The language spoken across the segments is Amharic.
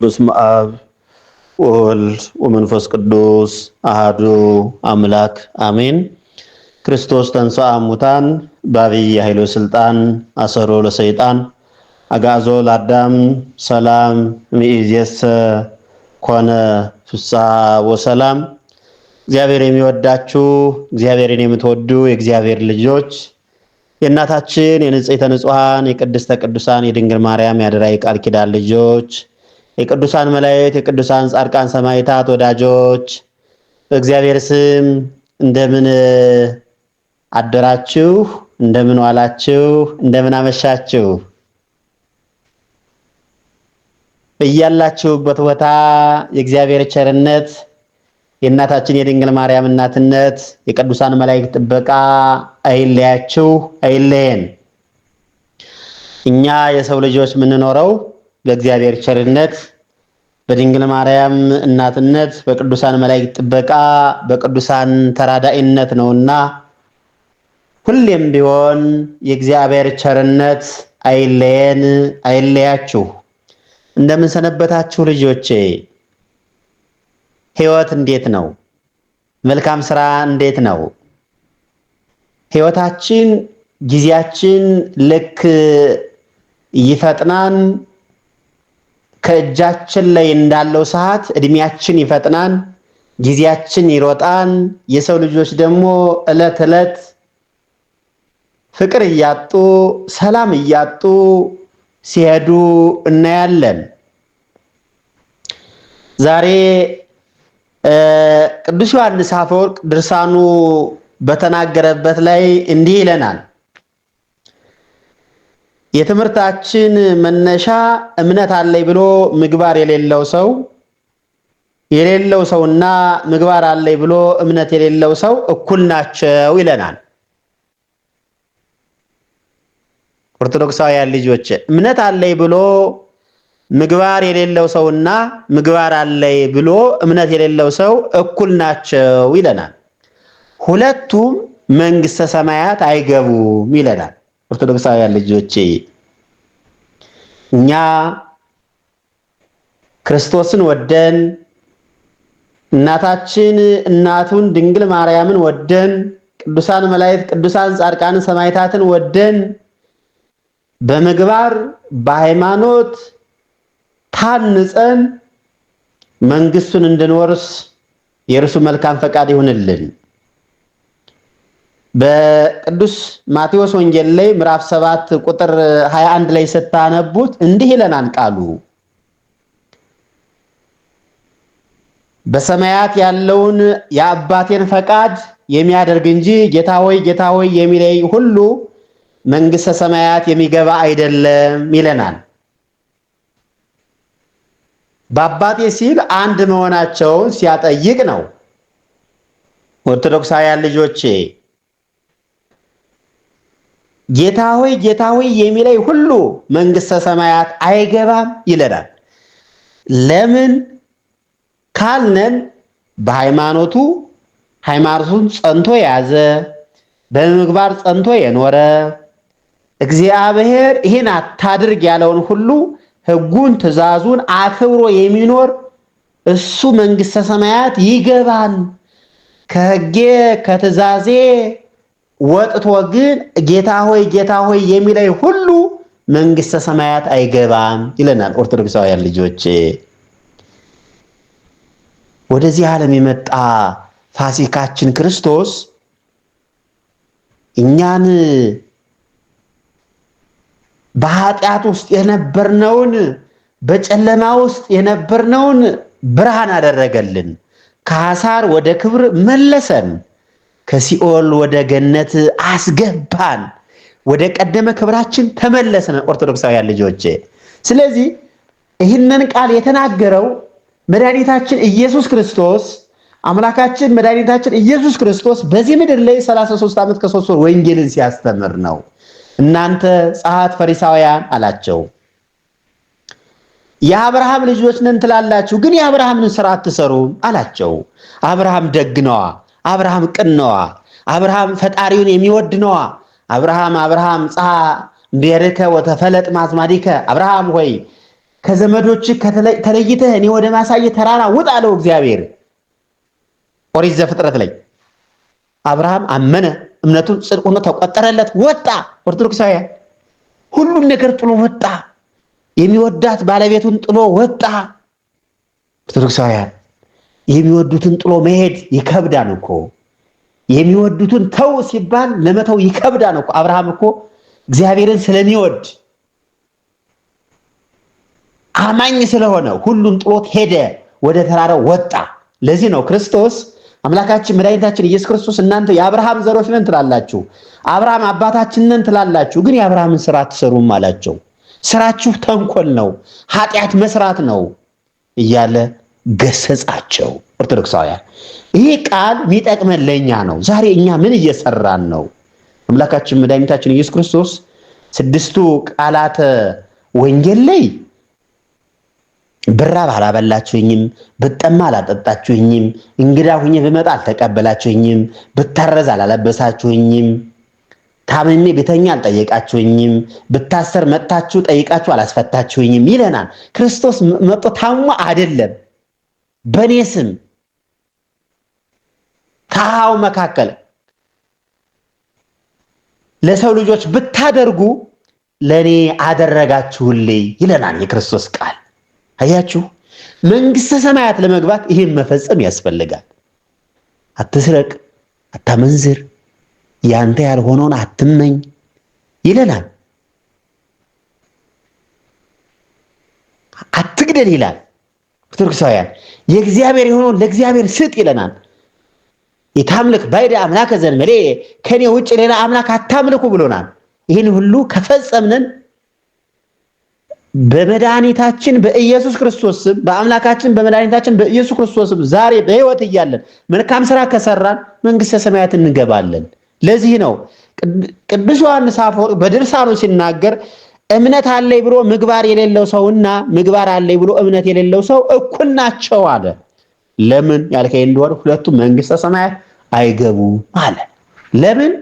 በስመ አብ ወወልድ ወመንፈስ ቅዱስ አሐዱ አምላክ አሜን። ክርስቶስ ተንሥአ እሙታን በዐቢይ ኃይሉ ሥልጣን አሰሮ ለሰይጣን አግዓዞ ለአዳም ሰላም እምይእዜሰ ኮነ ፍስሐ ወሰላም። እግዚአብሔር የሚወዳችሁ እግዚአብሔርን የምትወዱ የእግዚአብሔር ልጆች የእናታችን የንጽሕተ ንጹሐን የቅድስተ ቅዱሳን የድንግል ማርያም የአደራ የቃል ኪዳን ልጆች የቅዱሳን መላእክት የቅዱሳን ጻድቃን ሰማዕታት ወዳጆች በእግዚአብሔር ስም እንደምን አደራችሁ? እንደምን ዋላችሁ? እንደምን አመሻችሁ? በያላችሁበት ቦታ የእግዚአብሔር ቸርነት የእናታችን የድንግል ማርያም እናትነት የቅዱሳን መላእክት ጥበቃ አይለያችሁ፣ አይለየን። እኛ የሰው ልጆች የምንኖረው በእግዚአብሔር ቸርነት በድንግል ማርያም እናትነት በቅዱሳን መላእክት ጥበቃ በቅዱሳን ተራዳኢነት ነውና ሁሌም ቢሆን የእግዚአብሔር ቸርነት አይለየን፣ አይለያችሁ። እንደምን ሰነበታችሁ ልጆቼ? ሕይወት እንዴት ነው? መልካም ስራ እንዴት ነው? ሕይወታችን ጊዜያችን ልክ ይፈጥናን ከእጃችን ላይ እንዳለው ሰዓት እድሜያችን ይፈጥናን፣ ጊዜያችን ይሮጣን። የሰው ልጆች ደግሞ ዕለት ዕለት ፍቅር እያጡ ሰላም እያጡ ሲሄዱ እናያለን። ዛሬ ቅዱስ ዮሐንስ አፈወርቅ ድርሳኑ በተናገረበት ላይ እንዲህ ይለናል። የትምህርታችን መነሻ እምነት አለኝ ብሎ ምግባር የሌለው ሰውና ምግባር አለኝ ብሎ እምነት የሌለው ሰው እኩል ናቸው ይለናል። ኦርቶዶክሳውያን ልጆች እምነት አለኝ ብሎ ምግባር የሌለው ሰውና ምግባር አለኝ ብሎ እምነት የሌለው ሰው እኩል ናቸው ይለናል። ሁለቱም መንግስተ ሰማያት አይገቡም ይለናል። ኦርቶዶክሳውያን ልጆቼ እኛ ክርስቶስን ወደን እናቱን ድንግል ማርያምን ወደን ቅዱሳን መላእክት ቅዱሳን ጻድቃን ሰማዕታትን ወደን በምግባር በሃይማኖት ታንጸን መንግስቱን እንድንወርስ የእርሱ መልካም ፈቃድ ይሁንልን። በቅዱስ ማቴዎስ ወንጌል ላይ ምዕራፍ 7 ቁጥር 21 ላይ ስታነቡት እንዲህ ይለናል ቃሉ። በሰማያት ያለውን የአባቴን ፈቃድ የሚያደርግ እንጂ ጌታ ሆይ የሚለኝ ሁሉ መንግስተ ሰማያት የሚገባ አይደለም ይለናል። በአባቴ ሲል አንድ መሆናቸውን ሲያጠይቅ ነው። ኦርቶዶክሳውያን ልጆቼ ጌታ ሆይ የሚለኝ ሁሉ መንግስተ ሰማያት አይገባም ይለናል። ለምን ካልነን ሃይማኖቱን ጸንቶ የያዘ በምግባር ጸንቶ የኖረ እግዚአብሔር ይህን አታድርግ ያለውን ሁሉ ሕጉን ትእዛዙን አክብሮ የሚኖር እሱ መንግስተ ሰማያት ይገባል። ከሕጌ ከትእዛዜ ወጥቶ ግን ጌታ ሆይ የሚለኝ ሁሉ መንግስተ ሰማያት አይገባም ይለናል። ኦርቶዶክሳውያን ልጆች ወደዚህ ዓለም የመጣ ፋሲካችን ክርስቶስ እኛን በኃጢአት ውስጥ የነበርነውን በጨለማ ውስጥ የነበርነውን ብርሃን አደረገልን። ከሐሳር ወደ ክብር መለሰን። ከሲኦል ወደ ገነት አስገባን። ወደ ቀደመ ክብራችን ተመለሰን። ኦርቶዶክሳውያን ልጆች ስለዚህ ይህንን ቃል የተናገረው መድኃኒታችን ኢየሱስ ክርስቶስ አምላካችን መድኃኒታችን ኢየሱስ ክርስቶስ በዚህ ምድር ላይ 33 ዓመት ከ3 ወር ወንጌልን ሲያስተምር ነው። እናንተ ጸሐፍት ፈሪሳውያን አላቸው፣ የአብርሃም ልጆች ነን ትላላችሁ፣ ግን የአብርሃምን ስራ አትሰሩም አላቸው። አብርሃም ደግ ነዋ፣ አብርሃም ቅን ነዋ፣ አብርሃም ፈጣሪውን የሚወድ ነዋ። አብርሃም ጸሐ ብሔርከ ወተፈለጥ ማዝማዲከ፣ አብርሃም ሆይ ከዘመዶች ተለይተህ እኔ ወደ ማሳየ ተራራ ውጣ አለው እግዚአብሔር። ኦሪት ዘፍጥረት ላይ አብርሃም አመነ፣ እምነቱን ጽድቅ ሆኖ ተቆጠረለት፣ ወጣ። ኦርቶዶክሳውያን ሁሉን ነገር ጥሎ ወጣ። የሚወዳት ባለቤቱን ጥሎ ወጣ። ኦርቶዶክሳውያን የሚወዱትን ጥሎ መሄድ ይከብዳል እኮ። የሚወዱትን ተው ሲባል ለመተው ይከብዳል እኮ። አብርሃም እኮ እግዚአብሔርን ስለሚወድ አማኝ ስለሆነ ሁሉን ጥሎት ሄደ፣ ወደ ተራራው ወጣ። ለዚህ ነው ክርስቶስ አምላካችን መድኃኒታችን ኢየሱስ ክርስቶስ እናንተ የአብርሃም ዘሮች ነን ትላላችሁ፣ አብርሃም አባታችን ነን ትላላችሁ፣ ግን የአብርሃምን ስራ አትሰሩም አላቸው። ስራችሁ ተንኮል ነው፣ ኃጢአት መስራት ነው እያለ ገሰጻቸው። ኦርቶዶክሳውያን ይህ ቃል የሚጠቅመን ለእኛ ነው። ዛሬ እኛ ምን እየሰራን ነው? አምላካችን መድኃኒታችን ኢየሱስ ክርስቶስ 6ቱ ቃላተ ወንጌል ላይ ብራብ አላበላችሁኝም፣ ብጠማ አላጠጣችሁኝም፣ እንግዳ ሁኜ ብመጣ አልተቀበላችሁኝም፣ ብታረዝ አላለበሳችሁኝም፣ ታምሜ ቤተኛ አልጠየቃችሁኝም፣ ብታሰር መጥታችሁ ጠይቃችሁ አላስፈታችሁኝም ይለናል። ክርስቶስ መጥቶ ታሞ አይደለም፣ በእኔ ስም ከሃው መካከል ለሰው ልጆች ብታደርጉ ለእኔ አደረጋችሁልኝ ይለናል የክርስቶስ ቃል። አያችሁ፣ መንግስተ ሰማያት ለመግባት ይሄን መፈጸም ያስፈልጋል። አትስረቅ፣ አታመንዝር፣ ያንተ ያልሆነውን አትመኝ ይለናል። አትግደል ይላል። ኦርቶዶክሳውያን የእግዚአብሔር የሆነውን ለእግዚአብሔር ስጥ ይለናል። የታምልክ ባይደ አምላከ ዘእንበሌ፣ ከኔ ውጭ ሌላ አምላክ አታምልኩ ብሎናል። ይህን ሁሉ ከፈጸምነን በመድኃኒታችን በኢየሱስ ክርስቶስ ስም በአምላካችን በመድኃኒታችን በኢየሱስ ክርስቶስ ስም ዛሬ በሕይወት እያለን መልካም ስራ ከሰራን መንግስተ ሰማያት እንገባለን። ለዚህ ነው ቅዱስ ዮሐንስ አፈወርቅ በድርሳኑ ሲናገር እምነት አለኝ ብሎ ምግባር የሌለው ሰውና ምግባር አለኝ ብሎ እምነት የሌለው ሰው እኩል ናቸው አለ። ለምን ያልከኝ እንደሆነ ሁለቱም መንግስተ ሰማያት አይገቡም አለ። ለምን?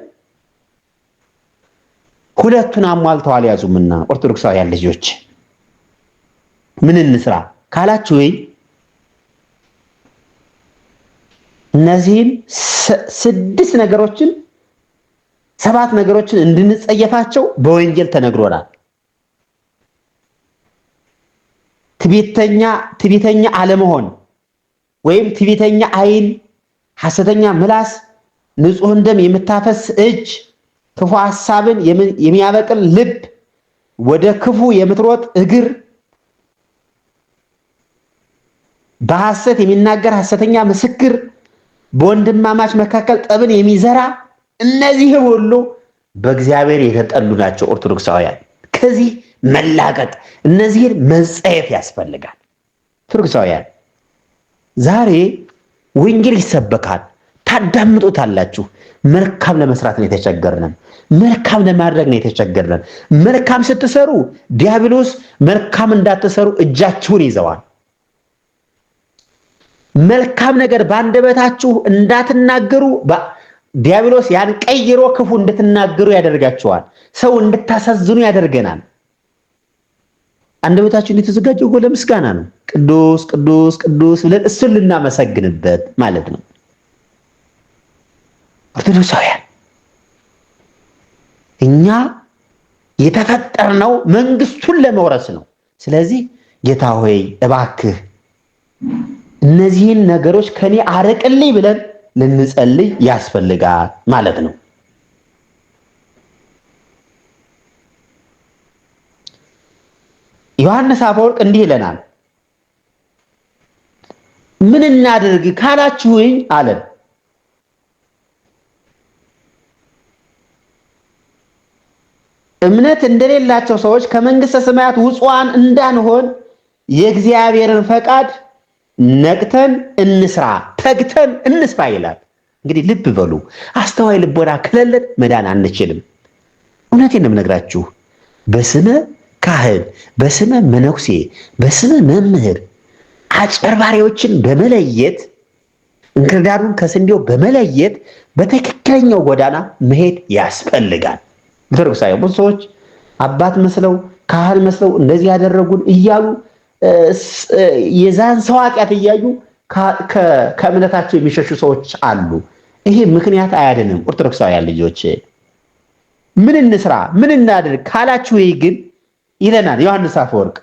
ሁለቱን አሟልተው አልያዙምና። ኦርቶዶክሳውያን ልጆች ምን እንስራ ካላችሁ እነዚህን 7 ነገሮችን እንድንጸየፋቸው በወንጌል ተነግሮናል። ትዕቢተኛ አለመሆን ወይም ትዕቢተኛ ዓይን፣ ሐሰተኛ ምላስ፣ ንጹሕን ደም የምታፈስ እጅ፣ ክፉ ሐሳብን የሚያበቅል ልብ፣ ወደ ክፉ የምትሮጥ እግር፣ በሐሰት የሚናገር ሐሰተኛ ምስክር፣ በወንድማማች መካከል ጠብን የሚዘራ፣ እነዚህ ሁሉ በእግዚአብሔር የተጠሉ ናቸው። ኦርቶዶክሳውያን ከዚህ መላቀቅ፣ እነዚህን መጸየፍ ያስፈልጋል። ኦርቶዶክሳውያን ዛሬ ወንጌል ይሰበካል፣ ታዳምጡታላችሁ። መልካም ለመስራት ነው የተቸገርነን። መልካም ለማድረግ ነው የተቸገርነን። መልካም ስትሰሩ ዲያብሎስ መልካም እንዳትሰሩ እጃችሁን ይዘዋል። መልካም ነገር ባንደበታችሁ እንዳትናገሩ ዲያብሎስ ያን ቀይሮ ክፉ እንድትናገሩ ያደርጋችኋል። ሰው እንድታሳዝኑ ያደርገናል። አንደበታችን የተዘጋጀው እኮ ለምስጋና ነው። ቅዱስ ቅዱስ ቅዱስ ብለን እሱን ልናመሰግንበት ማለት ነው። ኦርቶዶክሳውያን እኛ የተፈጠርነው መንግስቱን ለመውረስ ነው። ስለዚህ ጌታ ሆይ እባክህ እነዚህን ነገሮች ከኔ አርቅልኝ ብለን ልንጸልይ ያስፈልጋል ማለት ነው። ዮሐንስ አፈወርቅ እንዲህ ይለናል። ምን እናድርግ ካላችሁኝ አለን እምነት እንደሌላቸው ሰዎች ከመንግስተ ሰማያት ውጹዋን እንዳንሆን የእግዚአብሔርን ፈቃድ ነቅተን እንስራ፣ ተግተን እንስራ ይላል። እንግዲህ ልብ በሉ፣ አስተዋይ ልቦና ከሌለን መዳን አንችልም። እውነቴን ነው የምነግራችሁ። በስመ ካህን፣ በስመ መነኩሴ፣ በስመ መምህር አጭበርባሪዎችን በመለየት እንክርዳዱን ከስንዴው በመለየት በትክክለኛው ጎዳና መሄድ ያስፈልጋል። ኦርቶዶክሳውያን ብዙ ሰዎች አባት መስለው ካህን መስለው እንደዚህ ያደረጉን እያሉ የዛን ሰው ኃጢአት እያዩ ከእምነታቸው የሚሸሹ ሰዎች አሉ። ይሄ ምክንያት አያድንም። ኦርቶዶክሳውያን ልጆች ምን እንስራ ምን እናድርግ ካላችሁ ይህ ግን ይለናል ዮሐንስ አፈወርቅ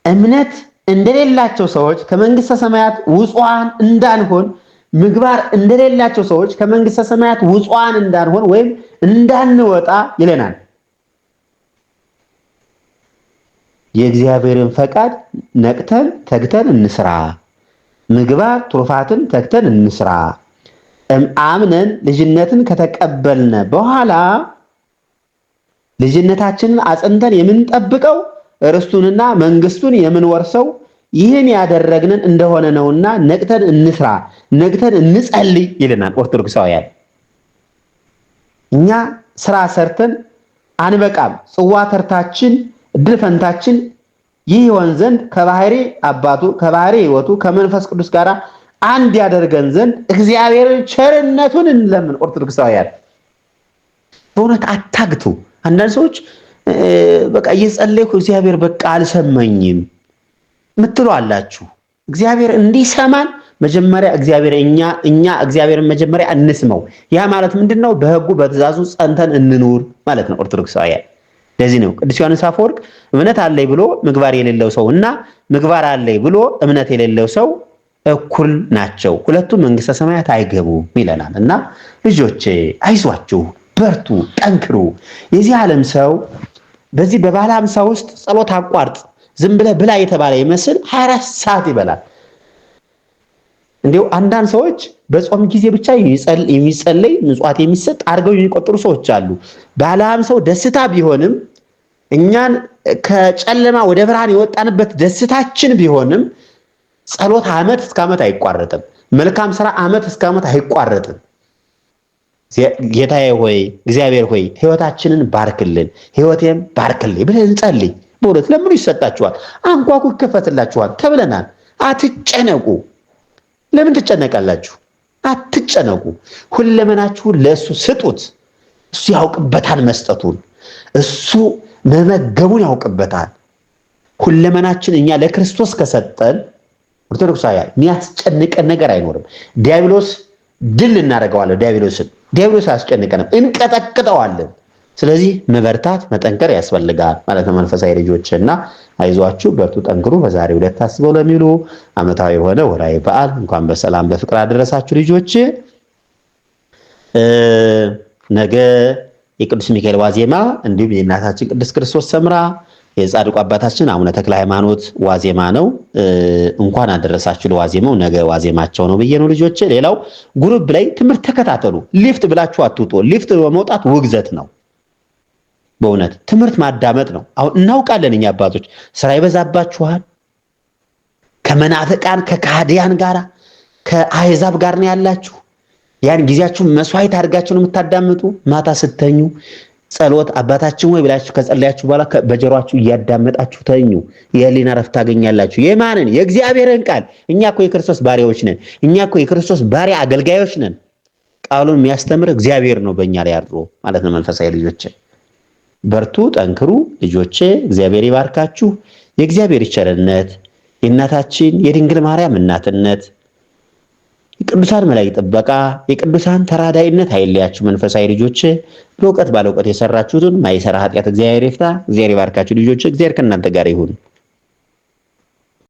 እምነት እንደሌላቸው ሰዎች ከመንግስተ ሰማያት ውጹዋን እንዳንሆን ምግባር እንደሌላቸው ሰዎች ከመንግስተ ሰማያት ውጹዋን እንዳንሆን ወይም እንዳንወጣ ይለናል። የእግዚአብሔርን ፈቃድ ነቅተን ተግተን እንስራ፣ ምግባር ትሩፋትን ተግተን እንስራ። አምነን ልጅነትን ከተቀበልነ በኋላ ልጅነታችንን አጽንተን የምንጠብቀው ርስቱንና መንግስቱን የምንወርሰው ይህን ያደረግንን እንደሆነ ነውና ነቅተን እንስራ፣ ነቅተን እንጸልይ ይለናል። ኦርቶዶክሳውያን እኛ ስራ ሰርተን አንበቃም። ጽዋ ተርታችን እድል ፈንታችን ይህ ይሆን ዘንድ ከባህሪ አባቱ ከባህሪ ሕይወቱ ከመንፈስ ቅዱስ ጋር አንድ ያደርገን ዘንድ እግዚአብሔርን ቸርነቱን እንለምን። ኦርቶዶክሳውያን በእውነት አታግቱ። አንዳንድ ሰዎች በቃ እየጸለይኩ እግዚአብሔር በቃ አልሰማኝም ምትሉ አላችሁ። እግዚአብሔር እንዲሰማን መጀመሪያ እኛ እግዚአብሔርን መጀመሪያ እንስመው። ያ ማለት ምንድነው? በሕጉ በትእዛዙ ጸንተን እንኑር ማለት ነው። ኦርቶዶክሳውያን ለዚህ ነው ቅዱስ ዮሐንስ አፈወርቅ እምነት አለኝ ብሎ ምግባር የሌለው ሰው እና ምግባር አለኝ ብሎ እምነት የሌለው ሰው እኩል ናቸው፣ ሁለቱም መንግስተ ሰማያት አይገቡም ይለናል። እና ልጆቼ አይዟችሁ፣ በርቱ፣ ጠንክሩ። የዚህ ዓለም ሰው በዚህ በባለ ሃምሳ ውስጥ ጸሎት አቋርጥ ዝም ብለህ ብላ የተባለ ይመስል 24 ሰዓት ይበላል። እንዲሁ አንዳንድ ሰዎች በጾም ጊዜ ብቻ የሚጸለይ ምጽዋት የሚሰጥ አድርገው የሚቆጥሩ ሰዎች አሉ። ባለ ሃምሳው ደስታ ቢሆንም እኛን ከጨለማ ወደ ብርሃን የወጣንበት ደስታችን ቢሆንም ጸሎት ዓመት እስከ ዓመት አይቋረጥም። መልካም ስራ ዓመት እስከ ዓመት አይቋረጥም። ጌታዬ ሆይ እግዚአብሔር ሆይ ሕይወታችንን ባርክልን፣ ሕይወቴም ባርክልኝ ብለን እንጸልይ። በእውነት ለምኑ ይሰጣችኋል፣ አንኳኩ ይከፈትላችኋል ተብለናል። አትጨነቁ። ለምን ትጨነቃላችሁ? አትጨነቁ። ሁለመናችሁን ለእሱ ስጡት። እሱ ያውቅበታል መስጠቱን፣ እሱ መመገቡን ያውቅበታል። ሁለመናችን እኛ ለክርስቶስ ከሰጠን ኦርቶዶክሳውያን የሚያስጨንቀን ነገር አይኖርም። ዲያብሎስ ድል እናደርገዋለን። ዲያብሎስ አያስጨንቀንም፣ እንቀጠቅጠዋለን። ስለዚህ መበርታት መጠንከር ያስፈልጋል ማለት ነው። መንፈሳዊ ልጆች እና አይዟችሁ፣ በርቱ፣ ጠንክሩ። በዛሬው ዕለት ታስበው ለሚሉ ዓመታዊ የሆነ ወርሃዊ በዓል እንኳን በሰላም በፍቅር አደረሳችሁ ልጆች። ነገ የቅዱስ ሚካኤል ዋዜማ እንዲሁም የእናታችን ቅድስት ክርስቶስ ሰምራ የጻድቁ አባታችን አቡነ ተክለ ሃይማኖት ዋዜማ ነው። እንኳን አደረሳችሁ ለዋዜማው። ነገ ዋዜማቸው ነው ብዬ ነው ልጆች። ሌላው ግሩፕ ላይ ትምህርት ተከታተሉ። ሊፍት ብላችሁ አትውጡ። ሊፍት በመውጣት ውግዘት ነው። በእውነት ትምህርት ማዳመጥ ነው። አሁን እናውቃለን እኛ አባቶች ስራ ይበዛባችኋል። ከመናፍቃን ከካህዲያን ጋር ከአሕዛብ ጋር ነው ያላችሁ። ያን ጊዜያችሁን መስዋዕት አድርጋችሁ ነው የምታዳምጡ። ማታ ስተኙ ጸሎት አባታችን ወይ ብላችሁ ከጸለያችሁ በኋላ በጆሮአችሁ እያዳመጣችሁ ተኙ። የህሊና ረፍት ታገኛላችሁ። የማንን? የእግዚአብሔርን ቃል። እኛ እኮ የክርስቶስ ባሪያዎች ነን። እኛ እኮ የክርስቶስ ባሪያ አገልጋዮች ነን። ቃሉን የሚያስተምር እግዚአብሔር ነው በእኛ ላይ አድሮ ማለት ነው። መንፈሳዊ ልጆቼ በርቱ፣ ጠንክሩ ልጆቼ። እግዚአብሔር ይባርካችሁ። የእግዚአብሔር ቸርነት፣ የእናታችን የድንግል ማርያም እናትነት፣ የቅዱሳን መላእክት ጥበቃ፣ የቅዱሳን ተራዳይነት አይለያችሁ መንፈሳዊ ልጆቼ። በእውቀት ባለእውቀት የሰራችሁትን ማይሰራ ኃጢአት እግዚአብሔር ይፍታ። እግዚአብሔር ይባርካችሁ ልጆቼ። እግዚአብሔር ከእናንተ ጋር ይሁን።